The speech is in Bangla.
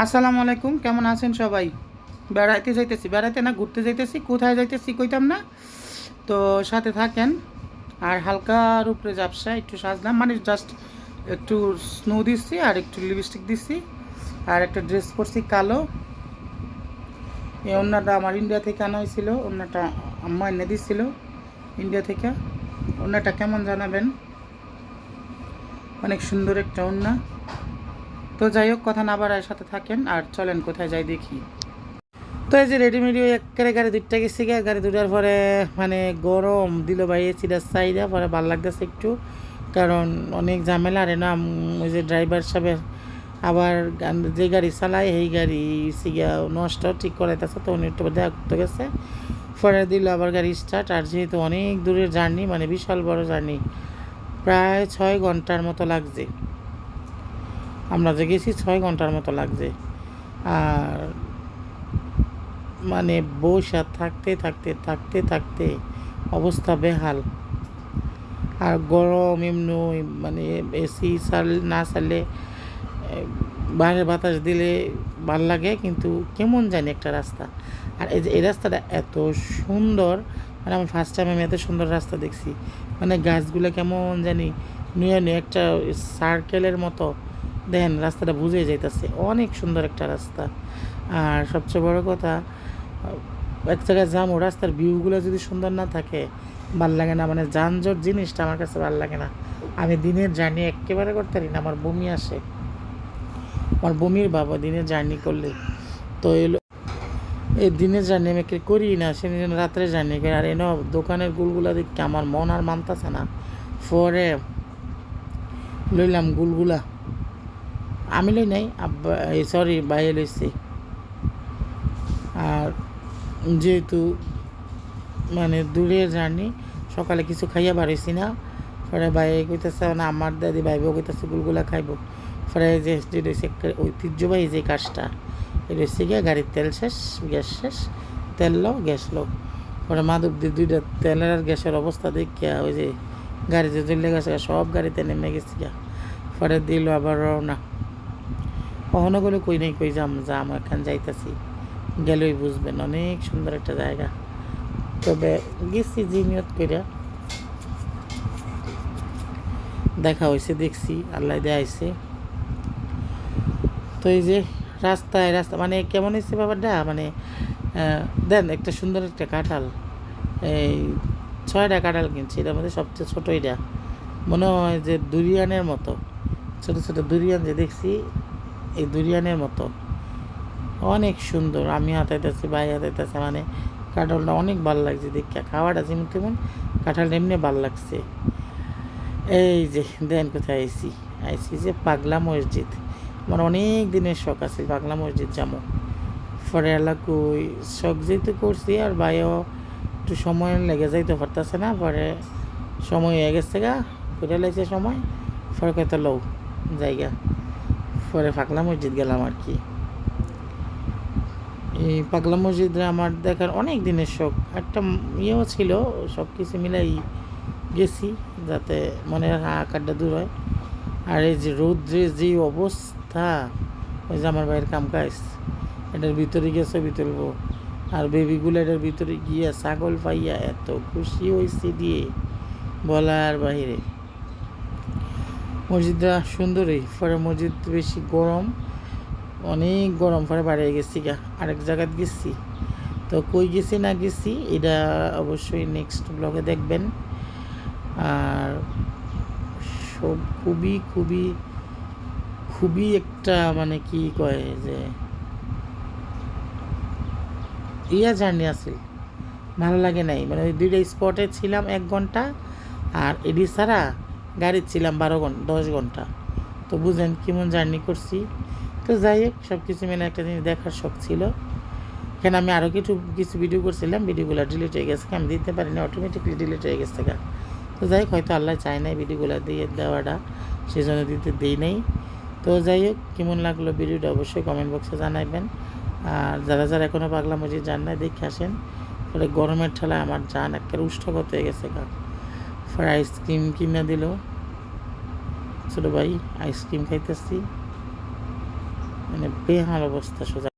আসসালামু আলাইকুম, কেমন আছেন সবাই? বেড়াইতে যাইতেছি, বেড়াইতে না ঘুরতে যাইতেছি, কোথায় যাইতেছি কইতাম না। তো সাথে থাকেন। আর হালকার উপরে ঝাপসা একটু সাজলাম, মানে জাস্ট একটু স্নো দিচ্ছি আর একটু লিপস্টিক দিচ্ছি আর একটা ড্রেস পরছি কালো। এই ওড়নাটা আমার ইন্ডিয়া থেকে আনা হয়েছিল, ওড়নাটা আম্মা এনে দিছিল ইন্ডিয়া থেকে। ওড়নাটা কেমন জানাবেন, অনেক সুন্দর একটা ওড়না। তো যাই হোক, কথা না বাড়ায় সাথে থাকেন আর চলেন কোথায় যাই দেখি। তো এই যে রেডিমেডি একেবারে গাড়ি দুইটা গেছি গিয়ে, গাড়ি দুটার পরে মানে গরম দিল বাইরে চিরা চাইরা পরে ভাল লাগতেছে একটু, কারণ অনেক ঝামেলা রে না। ওই যে ড্রাইভার সাহেবের আবার যে গাড়ি চালায় সেই গাড়ি সিগা নষ্ট ঠিক করাইতেছে, তো উনি একটু দেখা করতে গেছে। পরে দিল আবার গাড়ি স্টার্ট। আর যেহেতু অনেক দূরের জার্নি, মানে বিশাল বড় জার্নি, প্রায় 6 ঘন্টার মতো লাগছে। আমরা যে গেছি 6 ঘন্টার মতো লাগছে। আর মানে বসে থাকতে থাকতে থাকতে থাকতে অবস্থা বেহাল। আর গরম এমনি, মানে এসি না চাললে বাইরের বাতাস দিলে ভাল লাগে, কিন্তু কেমন জানি একটা রাস্তা। আর এই যে এই রাস্তাটা এত সুন্দর, মানে আমি ফার্স্ট টাইম আমি এত সুন্দর রাস্তা দেখছি। মানে গাছগুলো কেমন জানি নুয়ে নুয়ে একটা সার্কেলের মতো, দেখেন রাস্তাটা বুঝে যাইতেছে, অনেক সুন্দর একটা রাস্তা। আর সবচেয়ে বড় কথা, এক জায়গায় যাবো, রাস্তার ভিউগুলো যদি সুন্দর না থাকে ভাল লাগে না। মানে যানজট জিনিসটা আমার কাছে ভাল লাগে না। আমি দিনের জার্নি একেবারে করতে পারি না, আমার বমি আসে, আমার বমির বাবা দিনের জার্নি করলে। তো এই দিনের জার্নি আমি করি না, সে রাত্রে জার্নি করি। আর এনে দোকানের গুলগুলা দেখে আমার মন আর মানতেছে না। পরে লইলাম গুলগুলা, আমি লই নাই, আব্বা সরি বাইরে লইছি। আর যেহেতু মানে দূরের জার্নি, সকালে কিছু খাইয়া বাড়াইছি না। পরে বাইরে কইতেছে না, আমার দাদি ভাইবও কইতেছে গুলগুলা খাইব। পরে যে যেটা হচ্ছে একটা ঐতিহ্যবাহী যে কাজটা, এটা হচ্ছে গিয়ে গাড়ির তেল শেষ, গ্যাস শেষ, তেল লো গ্যাস লো। পরে মাদক দিয়ে দুইটা তেলের আর গ্যাসের অবস্থা দেখিয়া ওই যে গাড়ি যে জ্বলে গেছে সব গাড়িতে নেমে গেছি গা। পরে দিল আবার রওনা। কখনো গেলে কই নেই, কই যাম এখান যাইতেছি, গেলেই বুঝবেন অনেক সুন্দর একটা জায়গা। তবে গেছি জিনিয়ত করে, দেখা হয়েছে, দেখছি, আল্লাহ দেয়াইছে। তো এই যে রাস্তা মানে কেমন হয়েছে ব্যাপারটা, মানে দেন একটা সুন্দর একটা কাঁঠাল, এই 6টা কাঁঠাল কিনছি, এটার মধ্যে সবচেয়ে ছোটো এটা, মনে হয় যে দুরিয়ানের মতো, ছোটো ছোটো দুরিয়ান যে দেখছি, এই দুরিয়ানের মতো অনেক সুন্দর। আমি হাতাইতেছি, ভাই হাতাইতেছে, মানে কাঁঠালটা অনেক ভালো লাগছে দেখে, খাওয়াটা যেমন তেমন, কাঁঠালটা এমনি ভালো লাগছে। এই যে দেন কোথায় আইসি যে পাগলা মসজিদ। আমার অনেক দিনের শখ আছে পাগলা মসজিদ যাবো। পরে এলাকুই শখ যেহেতু করছি, আর ভাইও একটু সময় লেগে যাইতে পারতেছে না। পরে সময় হয়ে গেছে গা, করে লাইছে সময়, পরে কয়তো লও জায়গা। পরে পাগলা মসজিদ গেলাম আর কি। এই পাগলা মসজিদে আমার দেখার অনেক দিনের শখ, একটা ইয়েও ছিল, সব কিছু মিলাই গেছি যাতে মনের আকারটা দূর হয়। আর এই যে রৌদ্রের যে অবস্থা, ওই যে আমার ভাইয়ের কাম কাজ, এটার ভিতরে গিয়ে ছবি তুলবো। আর বেবিগুলো এটার ভিতরে গিয়ে ছাগল পাইয়া এত খুশি হয়েছে দিয়ে বলার বাহিরে। মসজিদটা সুন্দরই। পরে মসজিদ বেশি গরম, অনেক গরম, পরে বাড়িয়ে গেছি গা, আরেক জায়গায় গেছি। তো কই গেছি না গেছি এটা অবশ্যই নেক্সট ব্লগে দেখবেন। আর সব খুবই খুবই খুবই একটা মানে কি কয় যে জার্নি আছে, ভালো লাগে নাই। মানে ওই দুইটা স্পটে ছিলাম 1 ঘন্টা, আর এডি ছাড়া গাড়ি ছিলাম 12 ঘন্টা 10 ঘন্টা। তো বুঝেন কেমন জার্নি করছি। তো যাই হোক, সব কিছু মিলে একটা জিনিস দেখার শখ ছিল। এখানে আমি আরও কিছু ভিডিও করছিলাম, ভিডিওগুলো ডিলিট হয়ে গেছে, আমি দিতে পারিনি, অটোমেটিকলি ডিলিট হয়ে গেছে গা। তো যাই হোক, হয়তো আল্লাহ চায় নাই ভিডিওগুলো দিয়ে দেওয়াটা, সেই জন্য দিতে দেই নেই। তো যাই হোক, কেমন লাগলো ভিডিওটা অবশ্যই কমেন্ট বক্সে জানাইবেন। আর যারা যারা এখনও পাগলা মসজিদ যান নাই, দেখে আসেন। পরে গরমের ঠেলায় আমার জান একটা রুষ্টগত হয়ে গেছে গা। পরে আইসক্রিম কিনে দিল ছোটো ভাই, আইসক্রিম খাইতেছি। মানে বেহাল অবস্থা সোজা